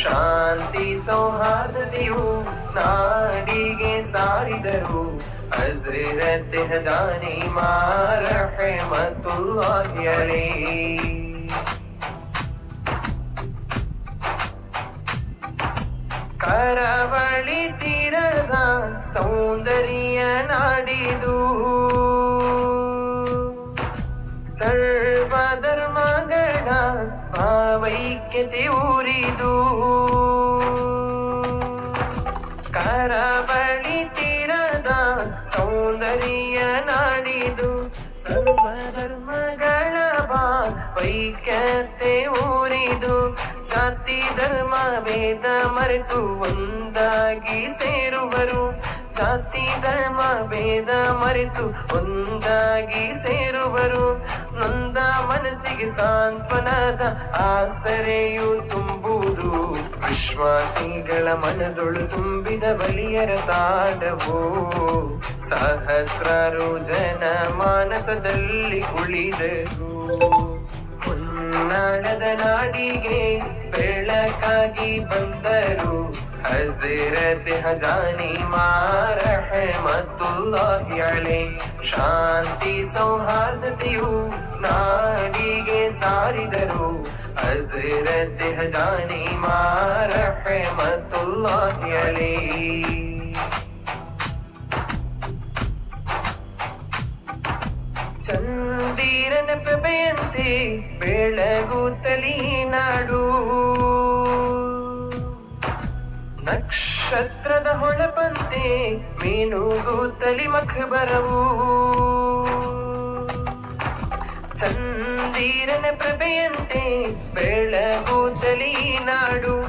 ಶಾಂತಿ ಸೌಹಾರ್ದತೆಯು ನಾಡಿಗೆ ಸಾರಿದರು. ಹಜರತ್ ಹಜಾನಿ ರಹಮತುಲ್ಲಾಹಿ ಅಲೈಹಿ. ಕರಾವಳಿ ತೀರದ ಸೌಂದರ್ಯ ನಾಡಿದು, ಸರ್ವ ಧರ್ಮಗಳ ಭಾವೈಕ್ಯತೆ ಊರಿದು. ಕರಾವಳಿ ತೀರದ ಸೌಂದರ್ಯ ನಾಡಿದು, ಸರ್ವ ಧರ್ಮಗಳ ಭಾವೈಕ್ಯತೆ ಊರಿದು. ಜಾತಿ ಧರ್ಮ ಭೇದ ಮರೆತು ಒಂದಾಗಿ ಸೇರುವರು. ಜಾತಿ ಧರ್ಮ ಭೇದ ಮರೆತು ಒಂದಾಗಿ ಸೇರುವರು. ನೊಂದ ಮನಸ್ಸಿಗೆ ಸಾಂತ್ವನದ ಆಸರೆಯು ತುಂಬುವುದು. ವಿಶ್ವಾಸಿಗಳ ಮನದೊಳು ತುಂಬಿದ ಬಲಿಯರ ತಾಡವು. ಸಹಸ್ರಾರು ಜನ ಮಾನಸದಲ್ಲಿ ಉಳಿದರು. ಹೊನ್ನಾಳದ ನಾಡಿಗೆ ಬೆಳಕಾಗಿ ಬಂದರು. ಹಜರತ್ ಹಜಾನಿ ರಹಮತುಲ್ಲಾಹಿ ಅಲೈಹಿ. ಶಾಂತಿ ಸೌಹಾರ್ದತೆಯು ನಾಡಿಗೆ ಸಾರಿದರು. ಹಜರತ್ ಹಜಾನಿ ರಹಮತುಲ್ಲಾಹಿ ಅಲೈಹಿ. ಚಂದಿರನ ಪ್ರಭೆಯಂತೆ ಬೆಳಗುತ್ತಲೀ ನಾಡು. ನಕ್ಷತ್ರದ ಹೊಳಪಂತೆ ಮೀನುಗುತ್ತಲಿ ಮಖಬರವು. ಚಂದಿರನ ಪ್ರಭೆಯಂತೆ ಬೆಳಗುತ್ತಲೀ ನಾಡು.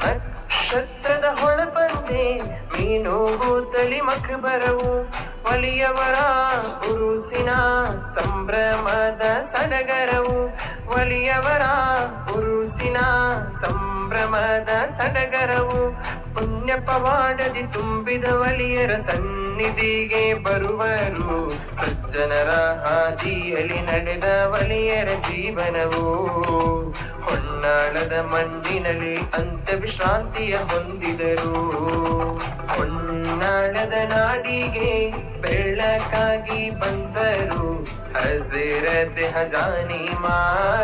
ನಕ್ಷತ್ರದ ಹೊಳಪಂತೆ ಮೀನುಗುತ್ತಲಿ ಮಖಬರವು. ಒಲಿಯವರ ಉರುಸಿನ ಸಂಭ್ರಮದ ಸಡಗರವು. ಒಲಿಯವರ ಉರುಸಿನ ಸಂಭ್ರಮದ ಸಡಗರವು. ಪುಣ್ಯ ಪವಾಡದಿ ತುಂಬಿದ ಒಲಿಯರ ಸನ್ನಿಧಿಗೆ ಬರುವರು. ಸಜ್ಜನರ ಹಾದಿಯಲ್ಲಿ ನಡೆದ ಒಲಿಯರ ಜೀವನವು. ಹೊನ್ನಾಳದ ಮಣ್ಣಿನಲ್ಲಿ ಅಂತ್ಯ ವಿಶ್ರಾಂತಿಯ ಹೊಂದಿದರು. ಹೊನ್ನಾಳದ ನಾಡಿಗೆ ಬೆಳಕಾಗಿ ಬಂದರು. ಹಜರತ್ ಹಜಾನಿ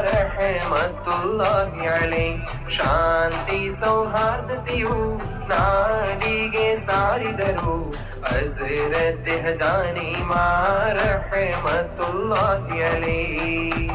ರಹಮತುಲ್ಲಾಹಿ ಅಲೈಹಿ. ಶಾಂತಿ ಸೌಹಾರ್ದತೆಯು ನಾಡಿಗೆ ಸಾರಿದರು. ಹಜರತ್ ಹಜಾನಿ ರಹಮತುಲ್ಲಾಹಿ ಅಲೈಹಿ.